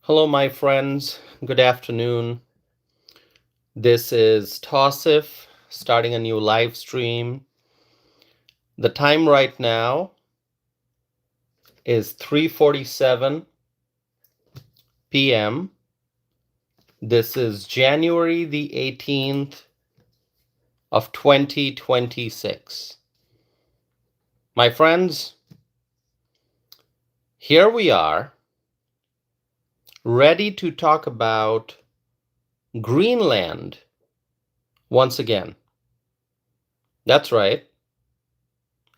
Hello, my friends. Good afternoon. This is Tosif starting a new live stream. The time right now is 3:47 p.m. This is January the 18th of 2026. My friends, here we are, ready to talk about Greenland once again. That's right.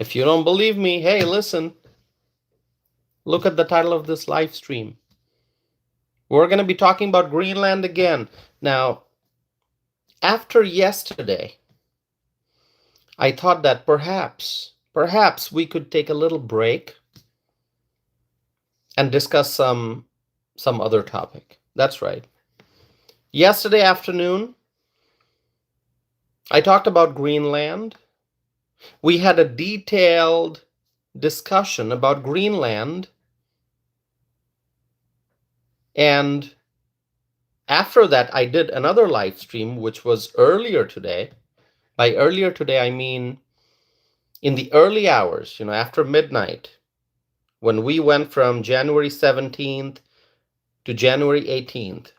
If you don't believe me, hey, listen. Look at the title of this live stream. We're going to be talking about Greenland again. Now, after yesterday, I thought that perhaps we could take a little break and discuss some other topic. That's right. Yesterday afternoon, I talked about Greenland. We had a detailed discussion about Greenland. And after that, I did another live stream, which was earlier today. By earlier today, I mean in the early hours, after midnight, when we went from January 17th to January 18th.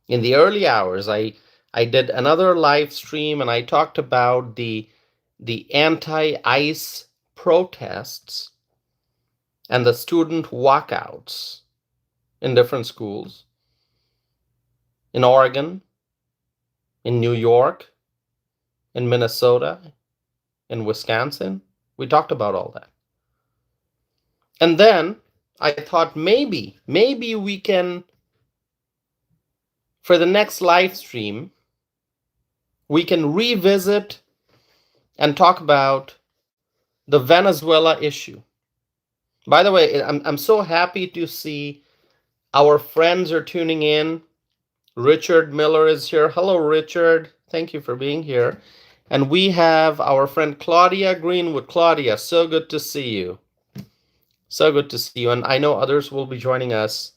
In the early hours, I did another live stream and I talked about the anti-ice protests and the student walkouts in different schools, in Oregon, in New York, in Minnesota, in Wisconsin. We talked about all that. And then I thought maybe we can, for the next live stream, we can revisit and talk about the Venezuela issue. By the way, I'm so happy to see our friends are tuning in. Richard Miller is here. Hello, Richard. Thank you for being here. And we have our friend Claudia Greenwood. Claudia, so good to see you. So good to see you. And I know others will be joining us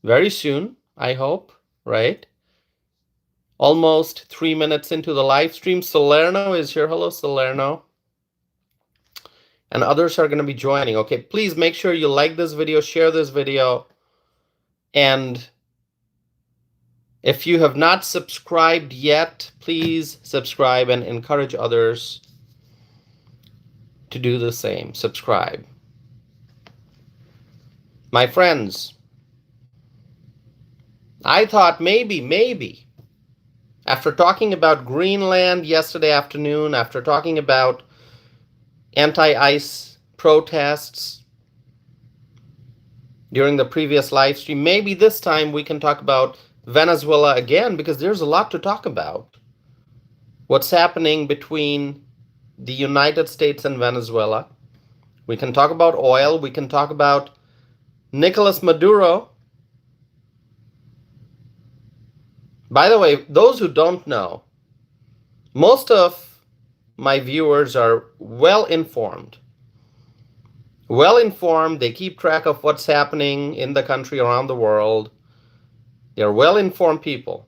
very soon, I hope, right? Almost 3 minutes into the live stream. Salerno is here. Hello, Salerno. And others are going to be joining. Okay, please make sure you like this video, share this video. And if you have not subscribed yet, please subscribe and encourage others to do the same. Subscribe. My friends, I thought maybe, after talking about Greenland yesterday afternoon, after talking about anti-ice protests during the previous live stream, maybe this time we can talk about Venezuela again, because there's a lot to talk about. What's happening between the United States and Venezuela. We can talk about oil. We can talk about Nicolas Maduro. By the way, those who don't know, most of my viewers are well informed. Well informed. They keep track of what's happening in the country, around the world. They're well-informed people,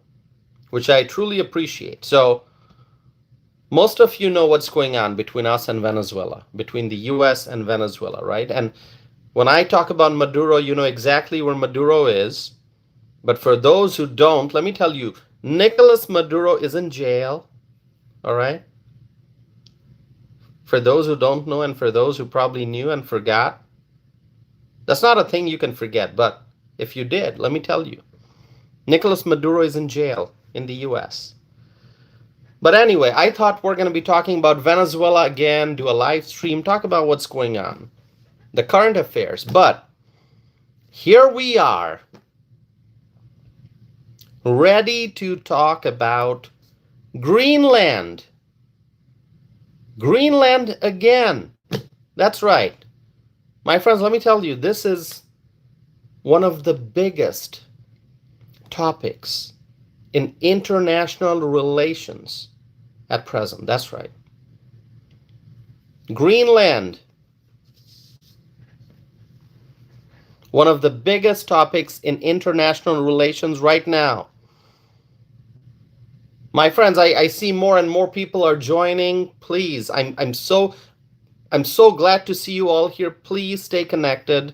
which I truly appreciate. So most of you know what's going on between us and Venezuela, between the US and Venezuela, right? And when I talk about Maduro, you know exactly where Maduro is. But for those who don't, let me tell you, Nicolas Maduro is in jail, all right? For those who don't know and for those who probably knew and forgot, that's not a thing you can forget. But if you did, let me tell you, Nicolas Maduro is in jail in the US. But anyway, I thought we're going to be talking about Venezuela again, do a live stream, talk about what's going on, the current affairs. But here we are, ready to talk about Greenland. Greenland again. That's right. My friends, let me tell you, this is one of the biggest topics in international relations at present. That's right. Greenland. One of the biggest topics in international relations right now. My friends, I see more and more people are joining. Please, I'm so glad to see you all here. Please stay connected.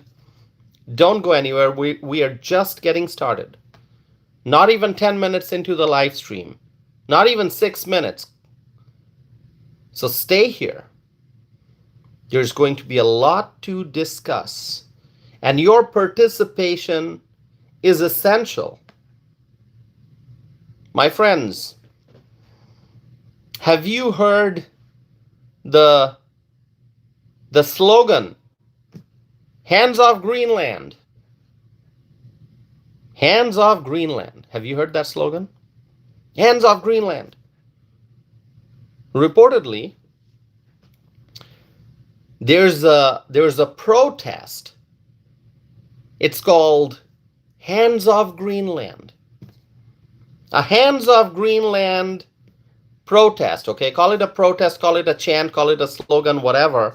Don't go anywhere. We are just getting started. Not even 10 minutes into the live stream. Not even 6 minutes. So stay here. There's going to be a lot to discuss. And your participation is essential. My friends, have you heard the slogan, hands off Greenland? Hands off Greenland. Have you heard that slogan? Hands off Greenland. Reportedly, there's a protest. It's called Hands Off Greenland. A Hands Off Greenland protest, okay? Call it a protest, call it a chant, call it a slogan, whatever.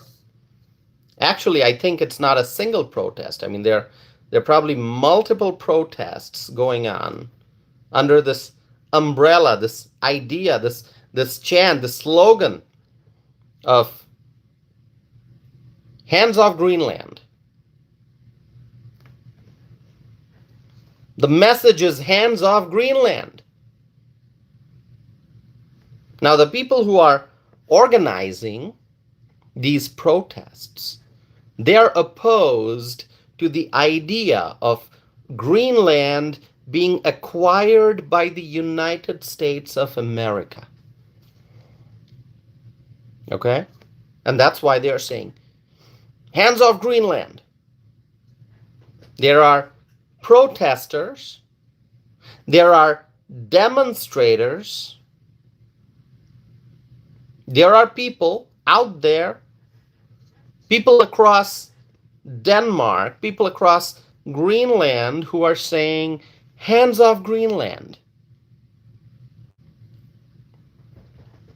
Actually, I think it's not a single protest. I mean, there are probably multiple protests going on under this umbrella, this idea, this chant, this slogan of Hands Off Greenland. The message is hands off Greenland. Now, the people who are organizing these protests, they are opposed to the idea of Greenland being acquired by the United States of America. Okay? And that's why they are saying, hands off Greenland. There are protesters, there are demonstrators, there are people out there, people across Denmark, people across Greenland who are saying, hands off Greenland.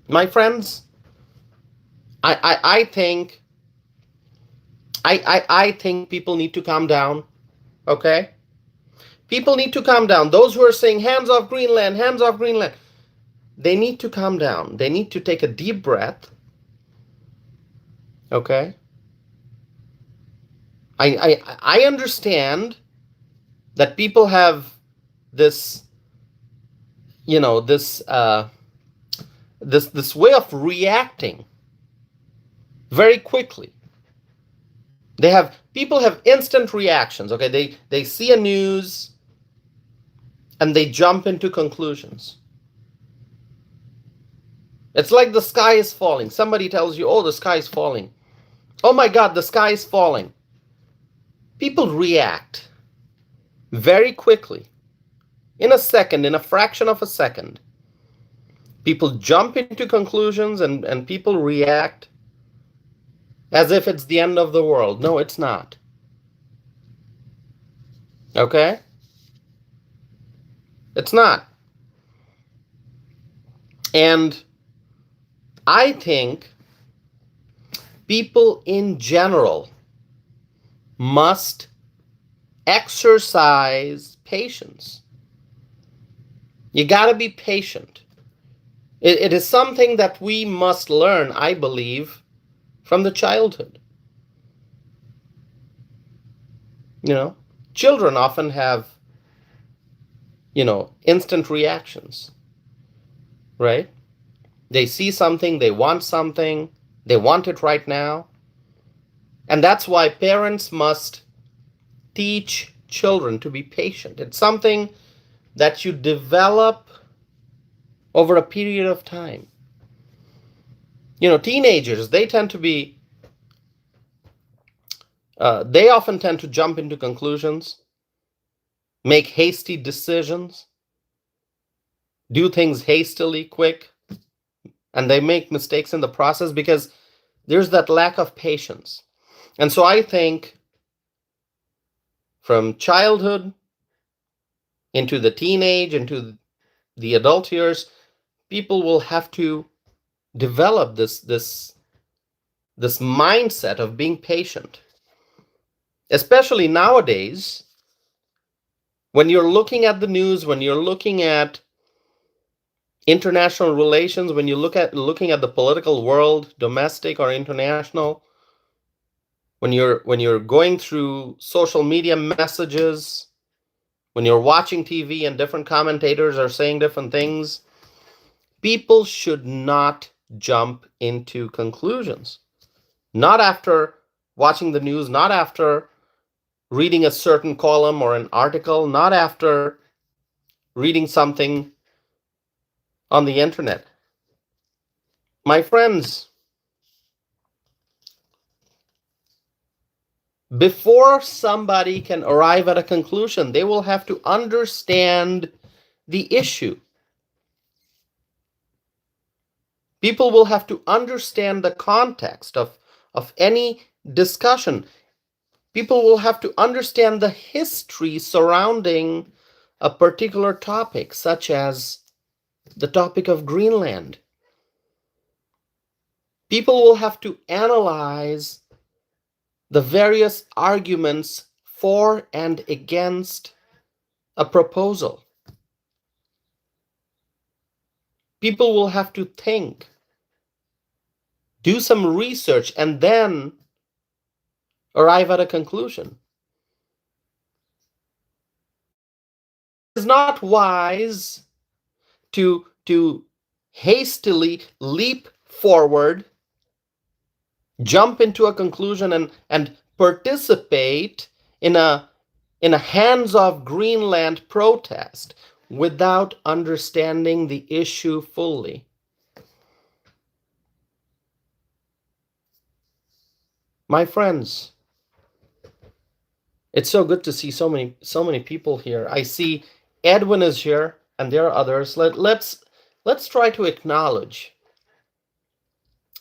My friends, I think people need to calm down, okay? People need to calm down. Those who are saying hands off Greenland, they need to calm down. They need to take a deep breath, okay? I understand that people have this, this way of reacting very quickly. People have instant reactions, okay? They see a news and they jump into conclusions. It's like the sky is falling. Somebody tells you, oh, the sky is falling. Oh my God, the sky is falling. People react very quickly. In a second, in a fraction of a second. People jump into conclusions and people react as if it's the end of the world. No, it's not. Okay? It's not. And I think people in general must exercise patience. You got to be patient. It is something that we must learn, I believe, from the childhood. Children often have, instant reactions, right? They see something, they want it right now. And that's why parents must teach children to be patient. It's something that you develop over a period of time. Teenagers, they tend to be, they often tend to jump into conclusions, make hasty decisions, do things hastily, quick, and they make mistakes in the process because there's that lack of patience. And so I think from childhood into the teenage, into the adult years, people will have to develop this mindset of being patient. especially nowadays, when you're looking at the news, when you're looking at international relations, when you looking at the political world, domestic or international, when you're going through social media messages, when you're watching TV and different commentators are saying different things, people should not jump into conclusions. Not after watching the news, not after reading a certain column or an article, not after reading something on the internet. My friends, before somebody can arrive at a conclusion, they will have to understand the issue. People will have to understand the context of any discussion. People will have to understand the history surrounding a particular topic, such as the topic of Greenland. People will have to analyze the various arguments for and against a proposal. People will have to think, do some research, and then arrive at a conclusion. It is not wise to hastily leap forward, jump into a conclusion, and participate in a hands-off Greenland protest without understanding the issue fully. My friends, it's so good to see so many people here. I see Edwin is here, and there are others. Let's try to acknowledge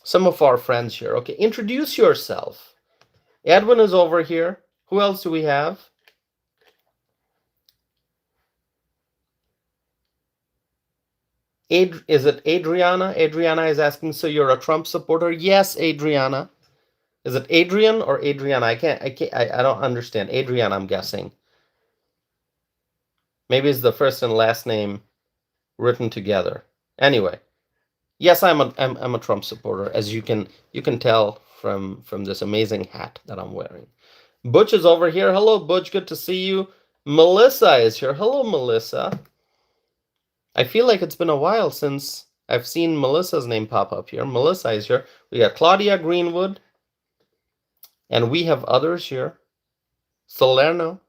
some of our friends here. Okay, introduce yourself. Edwin is over here. Who else do we have? Is it Adriana? Adriana is asking, so you're a Trump supporter? Yes, Adriana. Is it Adrian or Adriana? I don't understand. Adriana, I'm guessing. Maybe it's the first and last name written together. Anyway, yes, I'm a Trump supporter, as you can tell from this amazing hat that I'm wearing. Butch is over here. Hello, Butch. Good to see you. Melissa is here. Hello, Melissa. I feel like it's been a while since I've seen Melissa's name pop up here. Melissa is here. We got Claudia Greenwood. And we have others here. Salerno.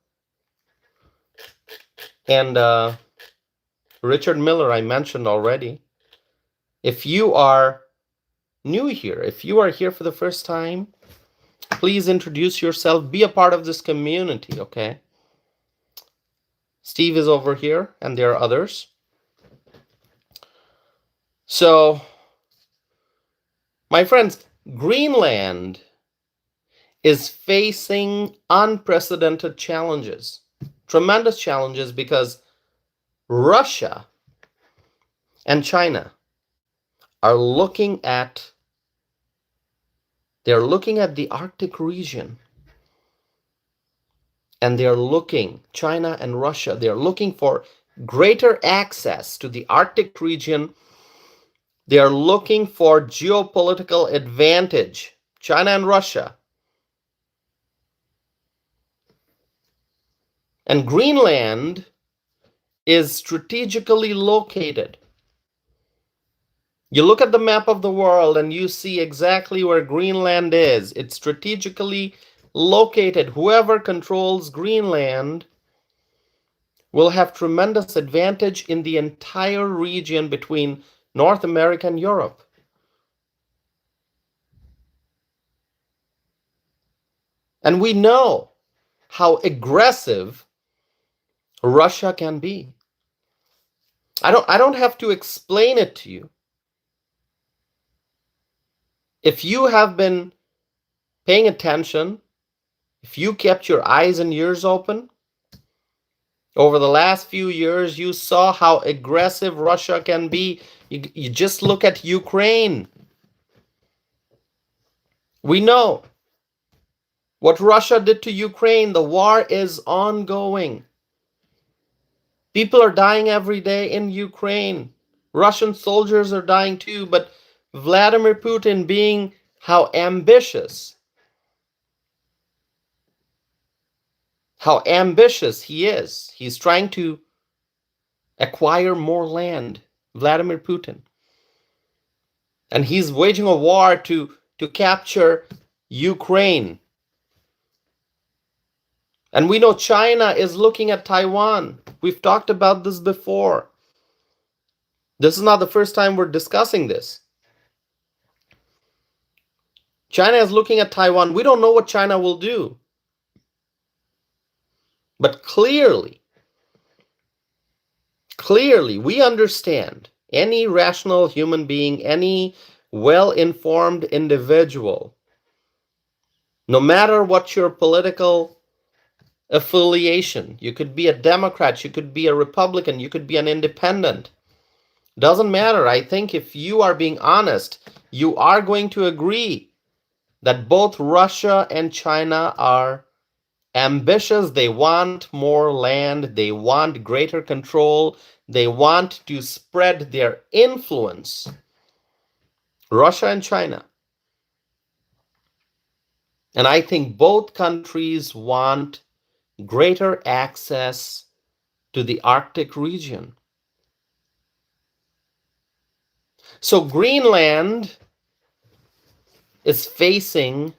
And Richard Miller, I mentioned already. If you are new here, if you are here for the first time, please introduce yourself. Be a part of this community, okay? Steve is over here, and there are others. So, my friends, Greenland is facing unprecedented challenges, tremendous challenges, because Russia and China are looking at the Arctic region, and China and Russia, they're looking for greater access to the Arctic region. They are looking for geopolitical advantage, China and Russia. And Greenland is strategically located. You look at the map of the world and you see exactly where Greenland is. It's strategically located. Whoever controls Greenland will have tremendous advantage in the entire region between North America and Europe. And we know how aggressive Russia can be. I don't have to explain it to you. If you have been paying attention, if you kept your eyes and ears open, over the last few years, you saw how aggressive Russia can be. You just look at Ukraine. We know What Russia did to Ukraine, the war is ongoing. People are dying every day in Ukraine. Russian soldiers are dying too, but Vladimir Putin, being how ambitious he is, he's trying to acquire more land. Vladimir Putin. And he's waging a war to capture Ukraine. And we know China is looking at Taiwan. We've talked about this before. This is not the first time we're discussing this. China is looking at Taiwan. We don't know what China will do. But clearly, we understand, any rational human being, any well-informed individual, no matter what your political affiliation, you could be a Democrat, you could be a Republican, you could be an independent, doesn't matter. I think if you are being honest, you are going to agree that both Russia and China are ambitious. They want more land, they want greater control, they want to spread their influence. Russia and China. And I think both countries want greater access to the Arctic region. So Greenland is facing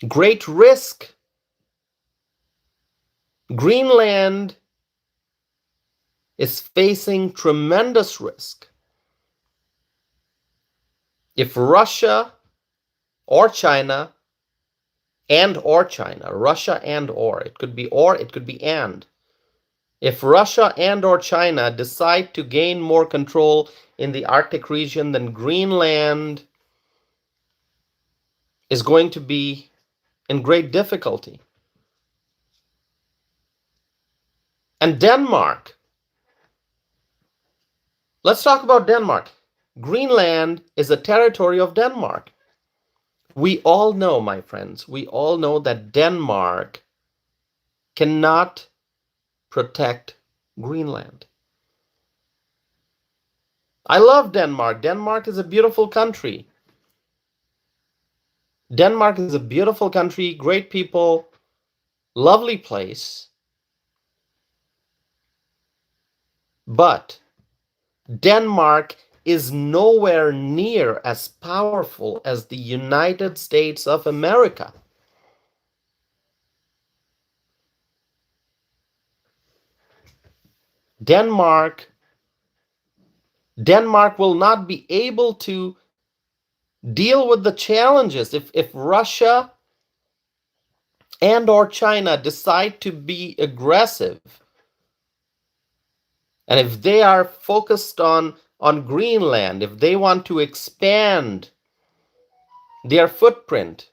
great risk. Greenland is facing tremendous risk. If Russia or China, Russia and or, it could be or, it could be and. If Russia and or China decide to gain more control in the Arctic region, then Greenland is going to be in great difficulty. And Denmark. Let's talk about Denmark. Greenland is a territory of Denmark. We all know, my friends, we all know that Denmark cannot protect Greenland. I love Denmark. Denmark is a beautiful country. Denmark is a beautiful country, great people, lovely place. But Denmark is nowhere near as powerful as the United States of America. Denmark will not be able to deal with the challenges if Russia and or China decide to be aggressive. And if they are focused on Greenland, if they want to expand their footprint,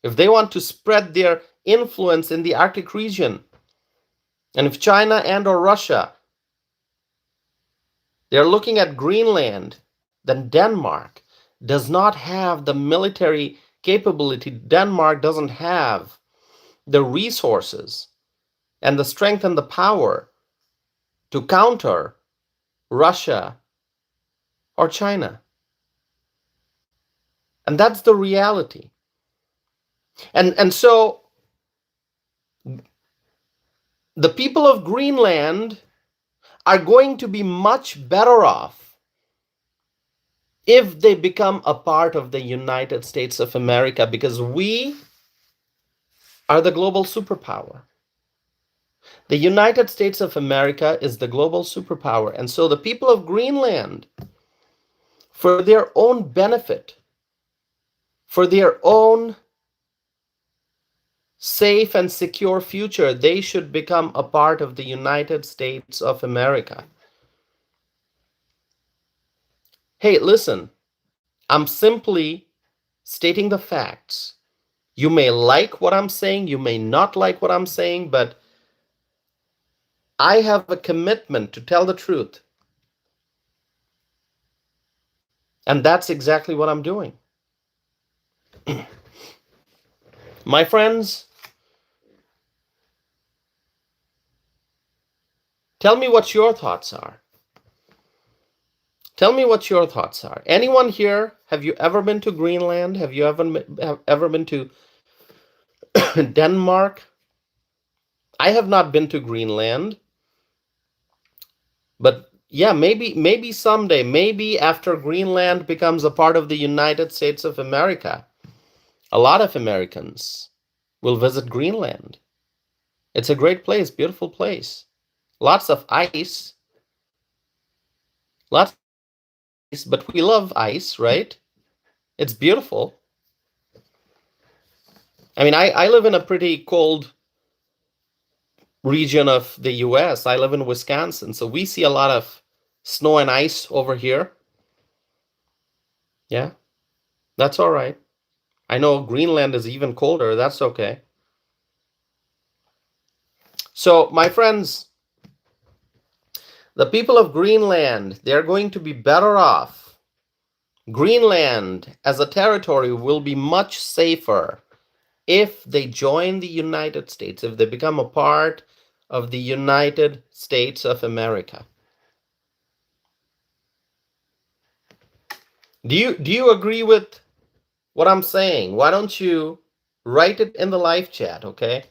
if they want to spread their influence in the Arctic region, and if China and or Russia, they're looking at Greenland, then Denmark does not have the military capability. Denmark doesn't have the resources and the strength and the power to counter Russia or China. And that's the reality. And so the people of Greenland are going to be much better off if they become a part of the United States of America, because we are the global superpower. The United States of America is the global superpower. And so the people of Greenland, for their own benefit, for their own safe and secure future, they should become a part of the United States of America. Hey, listen, I'm simply stating the facts. You may like what I'm saying, you may not like what I'm saying, but I have a commitment to tell the truth. And that's exactly what I'm doing. My friends, tell me what your thoughts are. Tell me what your thoughts are. Anyone here, have you ever been to Greenland? Have you ever been to Denmark? I have not been to Greenland, but yeah, maybe someday, maybe after Greenland becomes a part of the United States of America, a lot of Americans will visit Greenland. It's a great place, beautiful place. Lots of ice. Lots of ice, but we love ice, right? It's beautiful. I mean, I live in a pretty cold region of the US. I live in Wisconsin, so we see a lot of snow and ice over here. Yeah, that's all right. I know Greenland is even colder. That's okay. So, my friends, the people of Greenland, they're going to be better off. Greenland as a territory will be much safer if they join the United States, if they become a part of the United States of America. Do you agree with what I'm saying? Why don't you write it in the live chat, okay?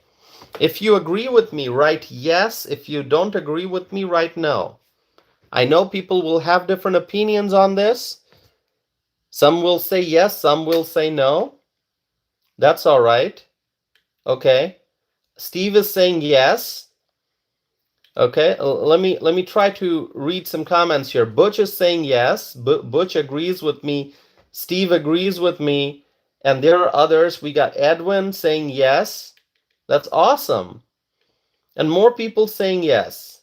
If you agree with me, write yes. If you don't agree with me, write no. I know people will have different opinions on this. Some will say yes, some will say no. That's all right. Okay. Steve is saying yes. Okay, let me try to read some comments here. Butch is saying yes. Butch agrees with me. Steve agrees with me. And there are others. We got Edwin saying yes. That's awesome. And more people saying yes.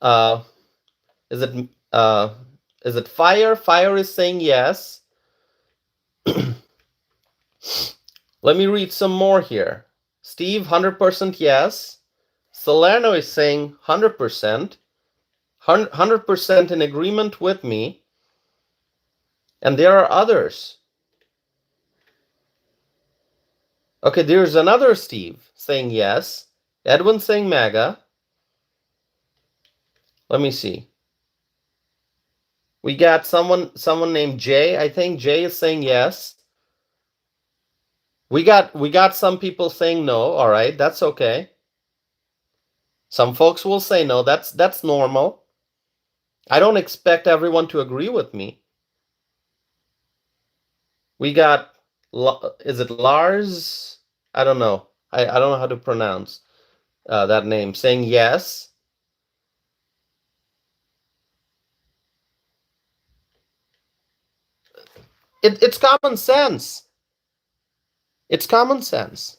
Is it Fire? Fire is saying yes. Let me read some more here. Steve, 100% yes. Salerno is saying 100%. 100% in agreement with me. And there are others. Okay, there's another Steve saying yes. Edwin saying MAGA. Let me see. We got someone named Jay. I think Jay is saying yes. We got some people saying no. All right, that's okay. Some folks will say no. That's normal. I don't expect everyone to agree with me. We got, is it Lars? I don't know. I don't know how to pronounce that name. Saying yes. It's common sense. It's common sense.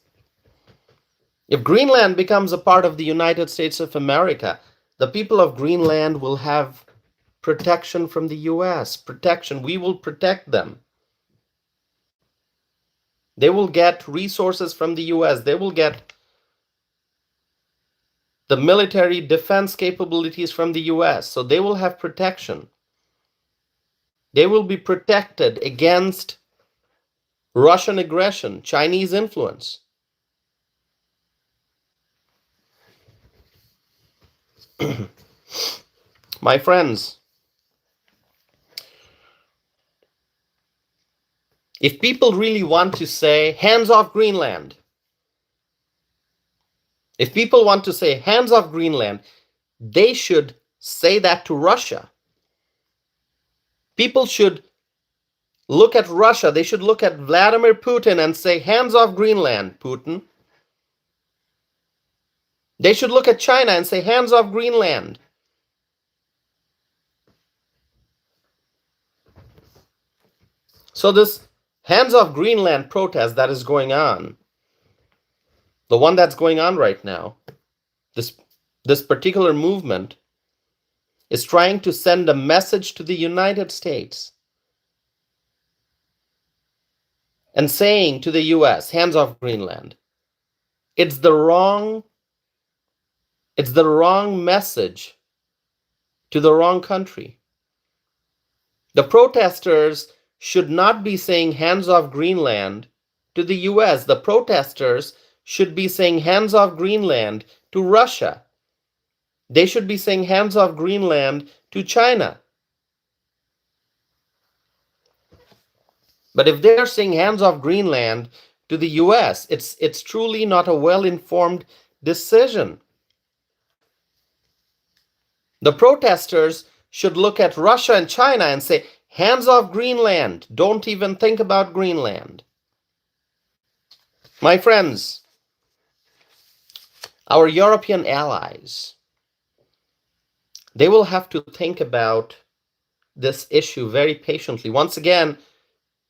If Greenland becomes a part of the United States of America, the people of Greenland will have protection from the US. Protection. We will protect them. They will get resources from the US. They will get the military defense capabilities from the US. So they will have protection. They will be protected against Russian aggression, Chinese influence. My friends, if people really want to say, hands off Greenland, if people want to say, hands off Greenland, they should say that to Russia. People should look at Russia. They should look at Vladimir Putin and say, hands off Greenland, Putin. They should look at China and say, hands off Greenland. So this hands off Greenland protest that is going on, the one that's going on right now, this particular movement is trying to send a message to the United States and saying to the US, hands off Greenland. It's the wrong message to the wrong country. The protesters should not be saying hands off Greenland to the US. The protesters should be saying hands off Greenland to Russia. They should be saying hands off Greenland to China. But if they're saying hands off Greenland to the US, it's truly not a well-informed decision. The protesters should look at Russia and China and say, hands off Greenland. Don't even think about Greenland. My friends, our European allies, they will have to think about this issue very patiently. Once again,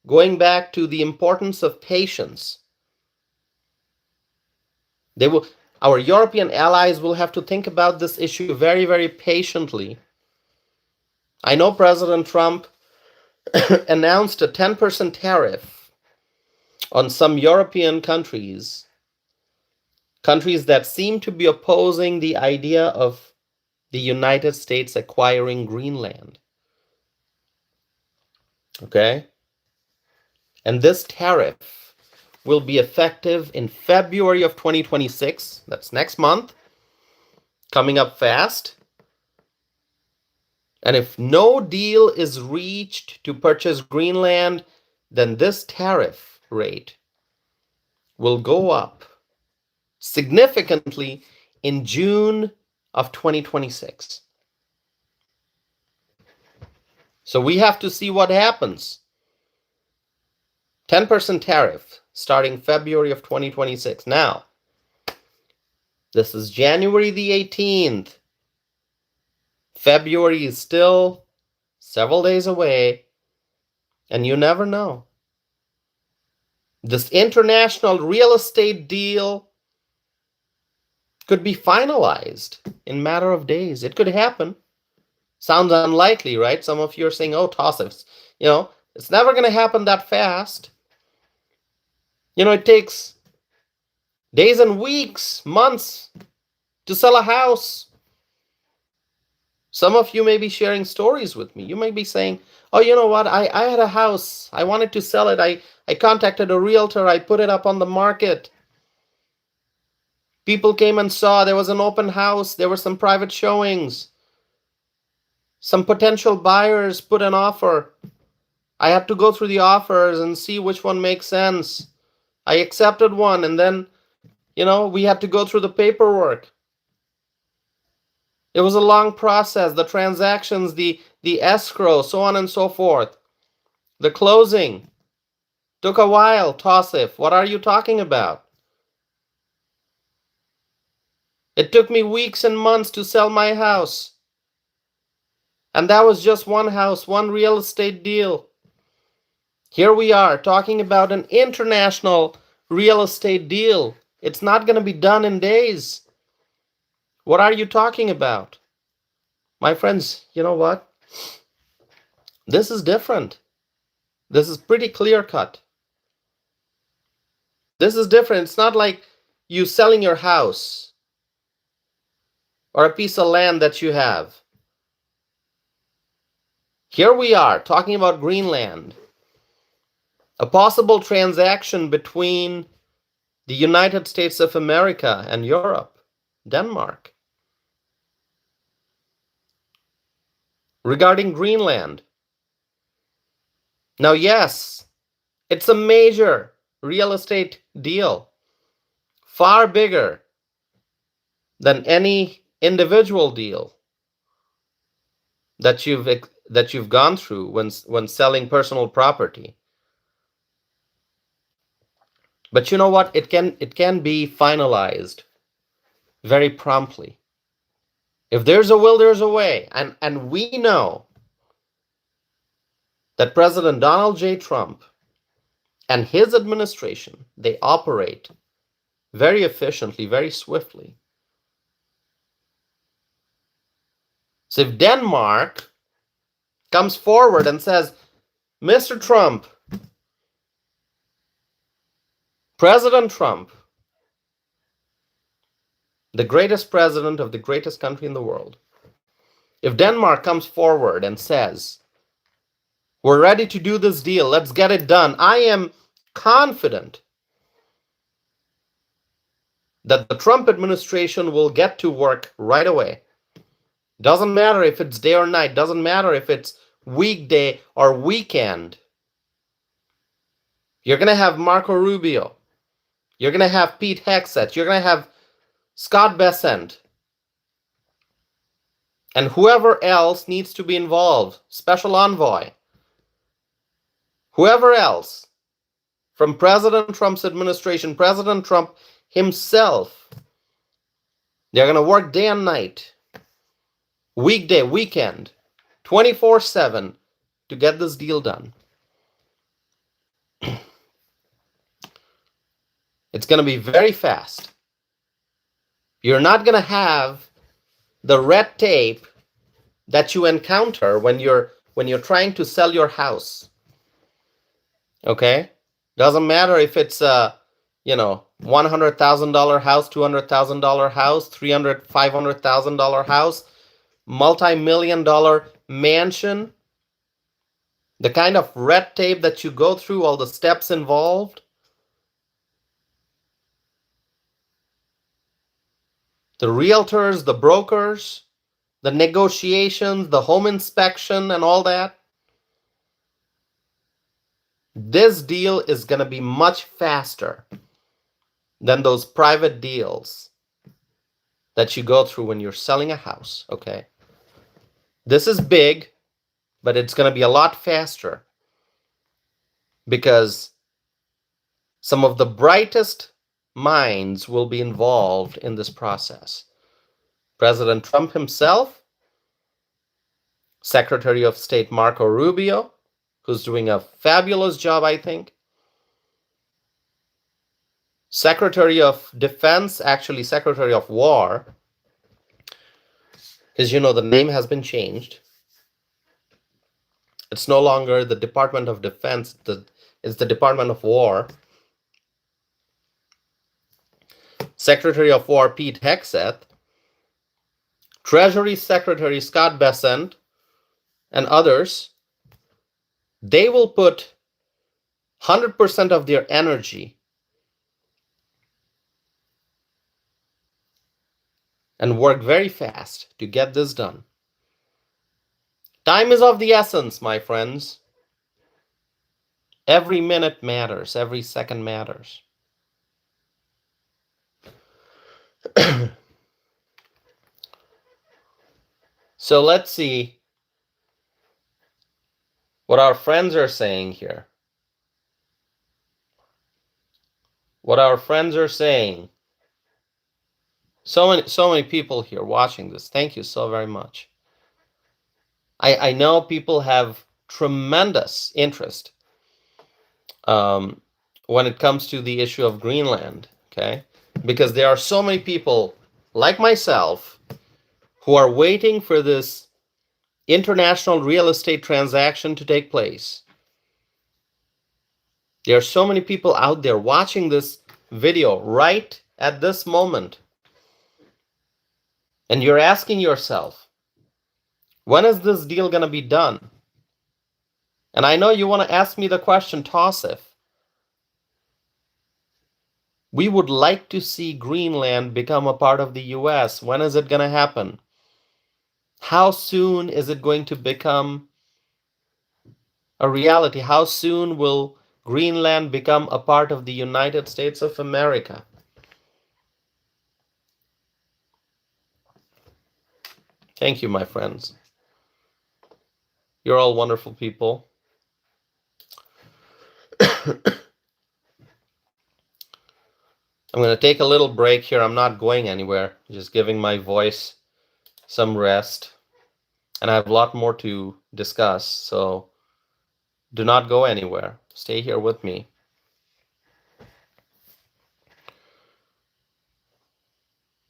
going back to the importance of patience. Our European allies will have to think about this issue very, very patiently. I know President Trump announced a 10% tariff on some European countries that seem to be opposing the idea of the United States acquiring Greenland. Okay? And this tariff will be effective in February of 2026. That's next month, coming up fast. And if no deal is reached to purchase Greenland, then this tariff rate will go up significantly in June of 2026. So we have to see what happens. 10% tariff starting February of 2026. Now, this is January the 18th. February is still several days away, and you never know. This international real estate deal could be finalized in a matter of days. It could happen. Sounds unlikely, right? Some of you are saying, oh, tariffs. It's never going to happen that fast. It takes days and weeks, months to sell a house. Some of you may be sharing stories with me. You may be saying, oh, you know what? I had a house. I wanted to sell it. I contacted a realtor. I put it up on the market. People came and saw. There was an open house. There were some private showings. Some potential buyers put an offer. I had to go through the offers and see which one makes sense. I accepted one, and then, we had to go through the paperwork. It was a long process, the transactions, the escrow, so on and so forth. The closing took a while. Tausif, what are you talking about? It took me weeks and months to sell my house. And that was just one house, one real estate deal. Here we are talking about an international real estate deal. It's not going to be done in days. What are you talking about? My friends, you know what? This is different. This is pretty clear cut. This is different. It's not like you selling your house or a piece of land that you have. Here we are talking about Greenland. A possible transaction between the United States of America and Europe, Denmark, regarding Greenland. Now, yes, it's a major real estate deal, far bigger than any individual deal that you've gone through when selling personal property. But you know what? It can be finalized very promptly. If there's a will, there's a way. And we know that President Donald J. Trump and his administration, they operate very efficiently, very swiftly. So if Denmark comes forward and says, Mr. Trump, President Trump, the greatest president of the greatest country in the world, if Denmark comes forward and says, we're ready to do this deal, let's get it done, I am confident that the Trump administration will get to work right away. Doesn't matter if it's day or night, doesn't matter if it's weekday or weekend. You're going to have Marco Rubio. You're going to have Pete Hegseth. You're going to have Scott Bessent. And whoever else needs to be involved, special envoy, whoever else from President Trump's administration, President Trump himself, they're going to work day and night, weekday, weekend, 24/7 to get this deal done. It's going to be very fast. You're not going to have the red tape that you encounter when you're trying to sell your house. Okay? Doesn't matter if it's a, $100,000 house, $200,000 house, $300,000, $500,000 house, multi-million-dollar mansion. The kind of red tape that you go through, all the steps involved. The realtors, the brokers, the negotiations, the home inspection, and all that. This deal is going to be much faster than those private deals that you go through when you're selling a house, okay? This is big, but it's going to be a lot faster because some of the brightest minds will be involved in this process. President Trump himself, Secretary of State Marco Rubio, who's doing a fabulous job, I think. Secretary of Defense, actually Secretary of War, because the name has been changed. It's no longer the Department of Defense, it's the Department of War. Secretary of War Pete Hegseth, Treasury Secretary Scott Bessent, and others, they will put 100% of their energy and work very fast to get this done. Time is of the essence, my friends. Every minute matters, every second matters. So let's see what our friends are saying here. What our friends are saying. So many people here watching this. Thank you so very much. I know people have tremendous interest when it comes to the issue of Greenland, okay? Because there are so many people like myself who are waiting for this international real estate transaction to take place. There are so many people out there watching this video right at this moment. And you're asking yourself, when is this deal going to be done? And I know you want to ask me the question, Tosif. We would like to see Greenland become a part of the US. When is it going to happen? How soon is it going to become a reality? How soon will Greenland become a part of the United States of America? Thank you, my friends. You're all wonderful people. I'm going to take a little break here. I'm not going anywhere. Just giving my voice some rest. And I have a lot more to discuss. So do not go anywhere. Stay here with me.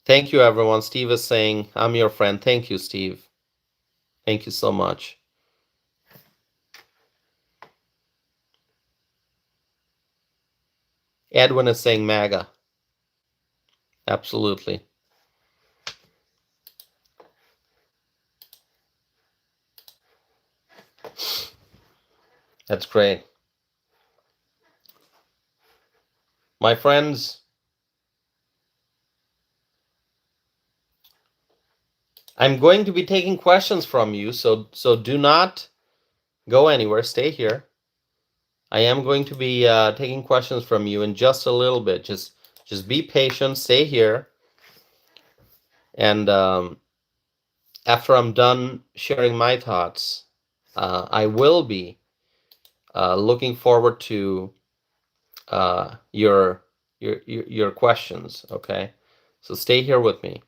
Thank you, everyone. Steve is saying, I'm your friend. Thank you, Steve. Thank you so much. Edwin is saying MAGA. Absolutely. That's great. My friends, I'm going to be taking questions from you, so do not go anywhere. Stay here. I am going to be taking questions from you in just a little bit. Just be patient. Stay here, and after I'm done sharing my thoughts, I will be looking forward to your questions. Okay, so stay here with me.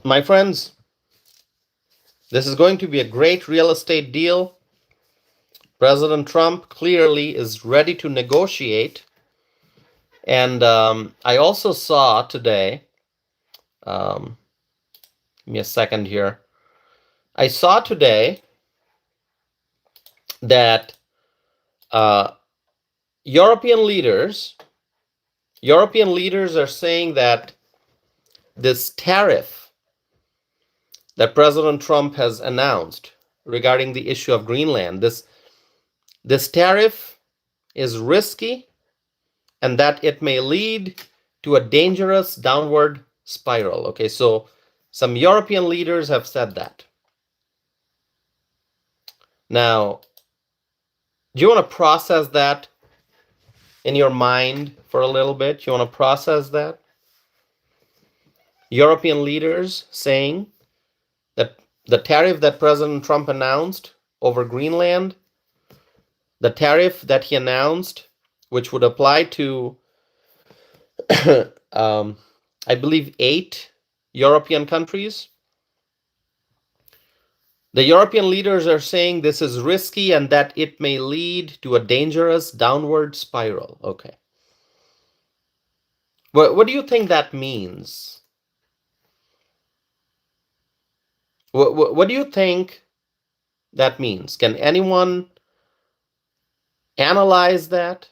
My friends, this is going to be a great real estate deal. President Trump clearly is ready to negotiate. And I also saw today, give me a second here. I saw today that European leaders are saying that this tariff that President Trump has announced regarding the issue of Greenland, this tariff is risky and that it may lead to a dangerous downward spiral. Okay, so some European leaders have said that. Now, do you want to process that in your mind for a little bit? You want to process that? European leaders saying that the tariff that President Trump announced over Greenland, the tariff that he announced, which would apply to, I believe, 8 European countries. The European leaders are saying this is risky and that it may lead to a dangerous downward spiral. Okay. What do you think that means? What do you think that means? Can anyone analyze that?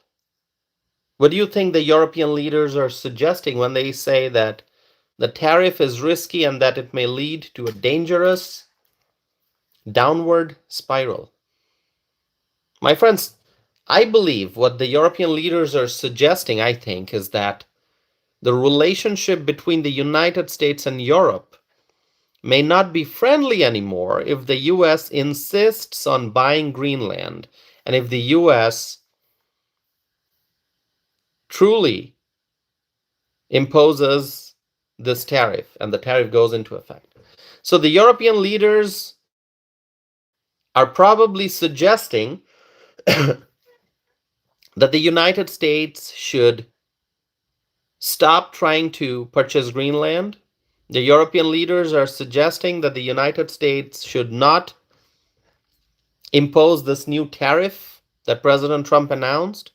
What do you think the European leaders are suggesting when they say that the tariff is risky and that it may lead to a dangerous downward spiral? My friends, I believe what the European leaders are suggesting, I think, is that the relationship between the United States and Europe may not be friendly anymore if the US insists on buying Greenland and if the US truly imposes this tariff and the tariff goes into effect. So the European leaders are probably suggesting that the United States should stop trying to purchase Greenland. The European leaders are suggesting that the United States should not impose this new tariff that President Trump announced.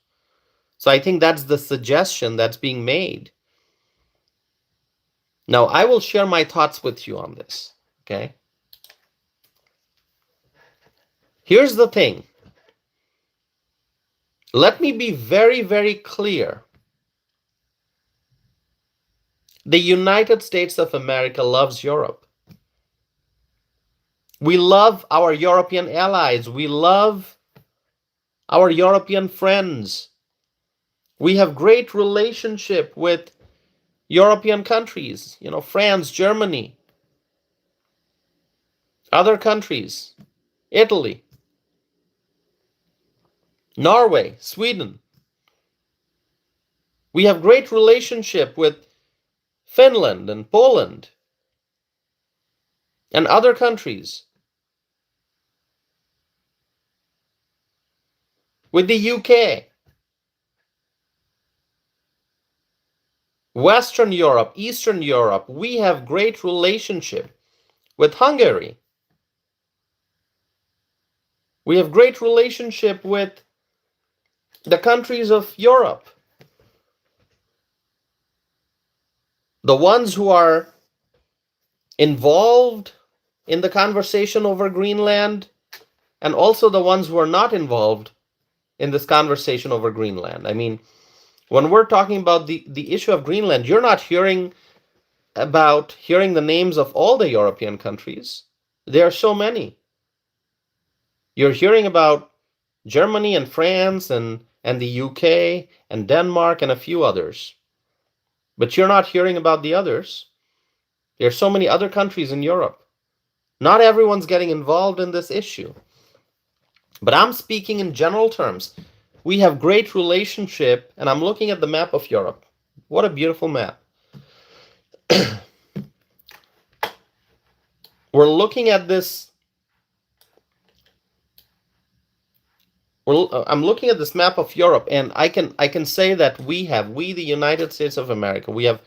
So I think that's the suggestion that's being made. Now, I will share my thoughts with you on this, okay? Here's the thing. Let me be very, very clear. The United States of America loves Europe. We love our European allies. We love our European friends. We have great relationship with European countries, France, Germany, other countries, Italy, Norway, Sweden. We have great relationship with Finland and Poland and other countries. With the UK, Western Europe, Eastern Europe, we have great relationship with Hungary. We have great relationship with the countries of Europe. The ones who are involved in the conversation over Greenland, and also the ones who are not involved in this conversation over Greenland. I mean, when we're talking about the issue of Greenland, you're not hearing the names of all the European countries. There are so many. You're hearing about Germany and France and the UK and Denmark and a few others. But you're not hearing about the others. There are so many other countries in Europe. Not everyone's getting involved in this issue. But I'm speaking in general terms. We have great relationship, and I'm looking at the map of Europe. What a beautiful map. We're looking at this. I'm looking at this map of Europe, and I can say that we, the United States of America, we have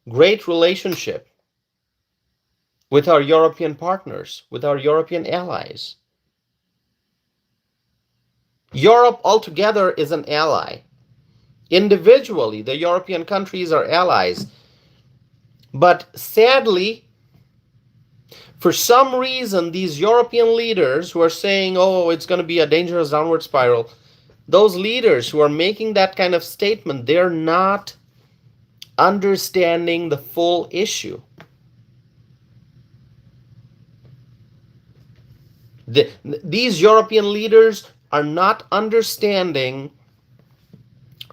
great relationship with our European partners, with our European allies. Europe altogether is an ally. Individually, the European countries are allies. But sadly, for some reason, these European leaders who are saying, oh, it's going to be a dangerous downward spiral, those leaders who are making that kind of statement, they're not understanding the full issue. These European leaders are not understanding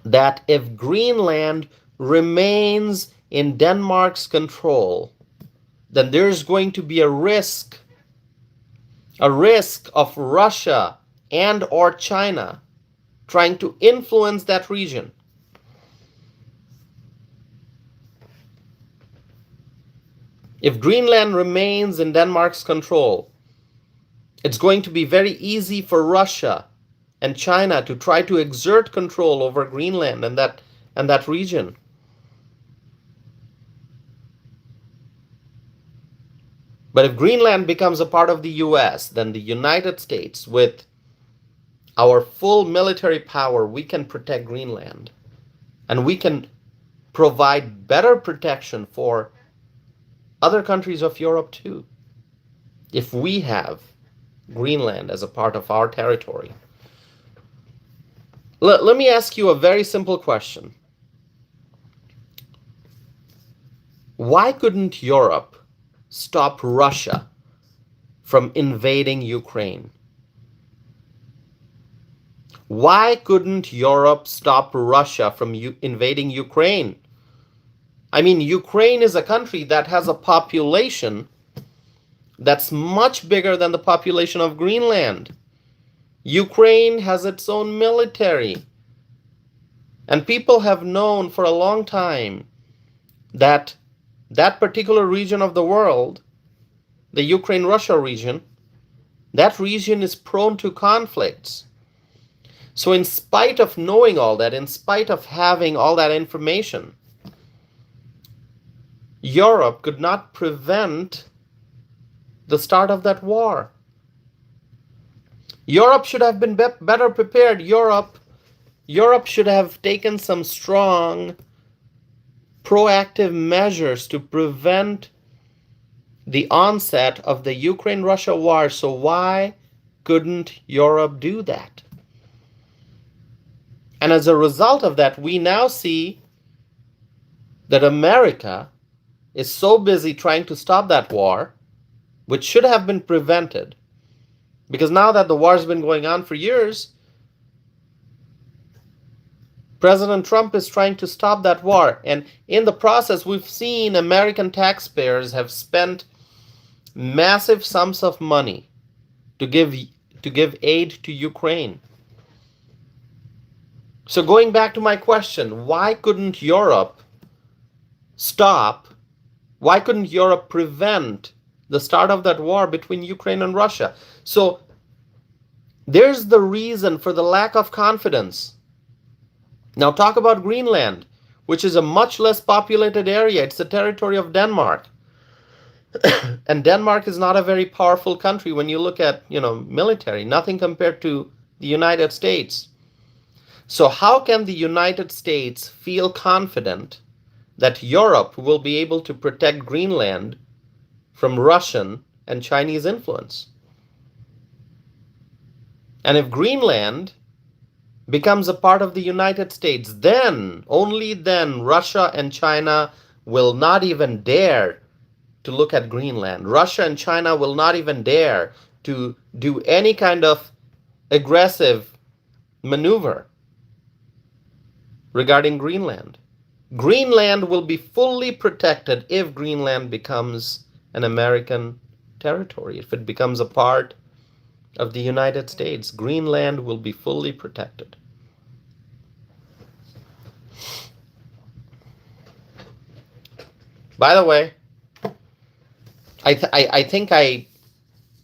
that if Greenland remains in Denmark's control, then there's going to be a risk of Russia and or China trying to influence that region. If Greenland remains in Denmark's control, it's going to be very easy for Russia and China to try to exert control over Greenland and that region. But if Greenland becomes a part of the US, then the United States, with our full military power, we can protect Greenland. And we can provide better protection for other countries of Europe too, if we have Greenland as a part of our territory. Let me ask you a very simple question. Why couldn't Europe stop Russia from invading Ukraine? Why couldn't Europe stop Russia from invading Ukraine? I mean, Ukraine is a country that has a population that's much bigger than the population of Greenland. Ukraine has its own military. And people have known for a long time that that particular region of the world, the Ukraine-Russia region, that region is prone to conflicts. So in spite of knowing all that, in spite of having all that information, Europe could not prevent the start of that war. Europe should have been better prepared. Europe should have taken some strong, proactive measures to prevent the onset of the Ukraine-Russia war. So why couldn't Europe do that? And as a result of that, we now see that America is so busy trying to stop that war, which should have been prevented. Because now that the war has been going on for years, President Trump is trying to stop that war. And in the process, we've seen American taxpayers have spent massive sums of money to give aid to Ukraine. So going back to my question, why couldn't Europe prevent the start of that war between Ukraine and Russia? So there's the reason for the lack of confidence. Now talk about Greenland, which is a much less populated area. It's the territory of Denmark. And Denmark is not a very powerful country when you look at, military, nothing compared to the United States. So how can the United States feel confident that Europe will be able to protect Greenland from Russian and Chinese influence? And if Greenland becomes a part of the United States, then, only then, Russia and China will not even dare to look at Greenland. Russia and China will not even dare to do any kind of aggressive maneuver regarding Greenland. Greenland will be fully protected if Greenland becomes an American territory. If it becomes a part of the United States, Greenland will be fully protected. By the way, I think I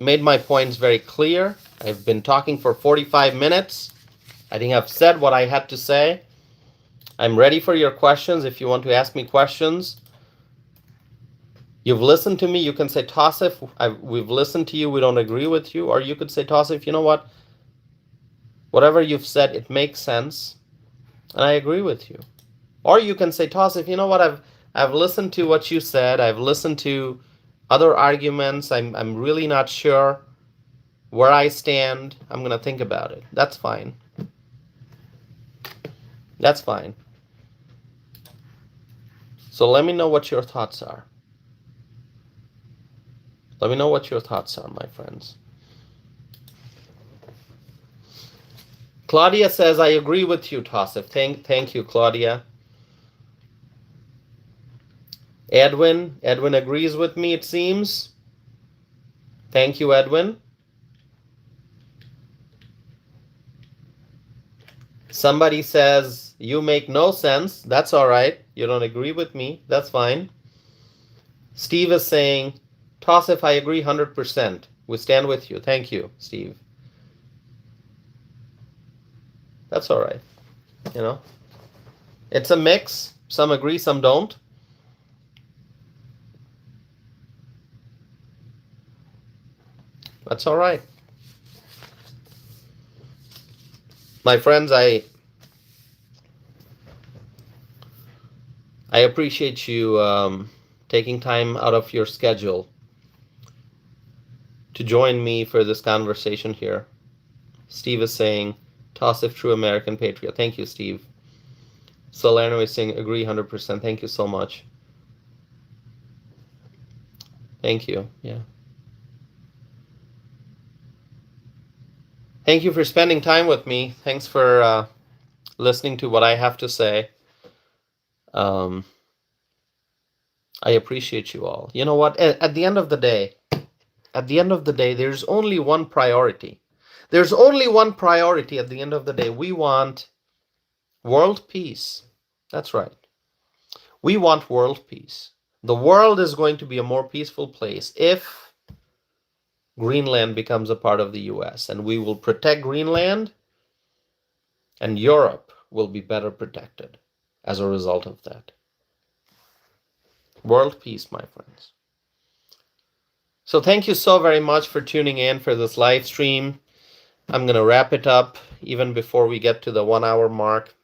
made my points very clear. I've been talking for 45 minutes. I think I've said what I had to say. I'm ready for your questions. If you want to ask me questions, you've listened to me. You can say, Tassif, we've listened to you. We don't agree with you. Or you could say, Tassif, you know what? Whatever you've said, it makes sense, and I agree with you. Or you can say, Tassif, you know what? I've listened to what you said. I've listened to other arguments. I'm really not sure where I stand. I'm going to think about it. That's fine. That's fine. So let me know what your thoughts are. Let me know what your thoughts are, my friends. Claudia says, I agree with you, Tassif. Thank you, Claudia. Edwin agrees with me, it seems. Thank you, Edwin. Somebody says, you make no sense. That's all right. You don't agree with me. That's fine. Steve is saying, Tassif, I agree 100%. We stand with you. Thank you, Steve. That's all right. You know, it's a mix. Some agree, some don't. That's all right. My friends, I appreciate you taking time out of your schedule to join me for this conversation here. Steve is saying, Tassif, true American patriot. Thank you, Steve. Salerno is saying, agree 100%. Thank you so much. Thank you. Yeah. Thank you for spending time with me. Thanks for listening to what I have to say. I appreciate you all. You know what? At the end of the day, there's only one priority. There's only one priority at the end of the day. We want world peace. That's right. We want world peace. The world is going to be a more peaceful place if Greenland becomes a part of the US, and we will protect Greenland, and Europe will be better protected as a result of that. World peace, my friends. So thank you so very much for tuning in for this live stream. I'm going to wrap it up even before we get to the 1 hour mark.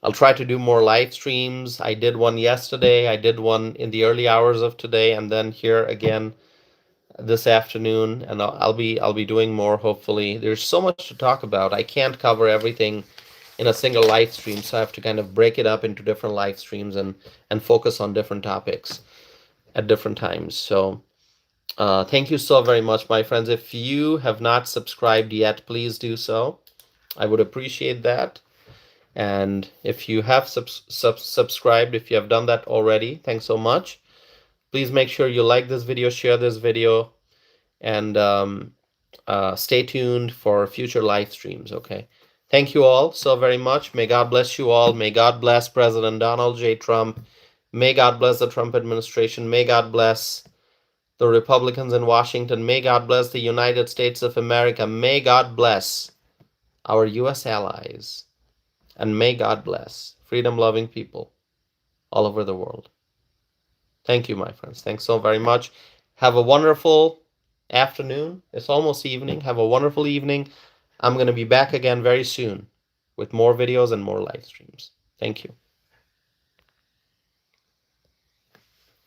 I'll try to do more live streams. I did one yesterday. I did one in the early hours of today, and then here again this afternoon, and I'll be doing more, hopefully. There's so much to talk about. I can't cover everything in a single live stream, so I have to kind of break it up into different live streams and focus on different topics at different times. So thank you so very much, my friends. If you have not subscribed yet, please do so. I would appreciate that. And if you have subscribed, if you have done that already, thanks so much. Please make sure you like this video, share this video, and stay tuned for future live streams, okay? Thank you all so very much. May God bless you all. May God bless President Donald J. Trump. May God bless the Trump administration. May God bless the Republicans in Washington. May God bless the United States of America. May God bless our U.S. allies. And may God bless freedom-loving people all over the world. Thank you, my friends. Thanks so very much. Have a wonderful afternoon. It's almost evening. Have a wonderful evening. I'm going to be back again very soon with more videos and more live streams. Thank you.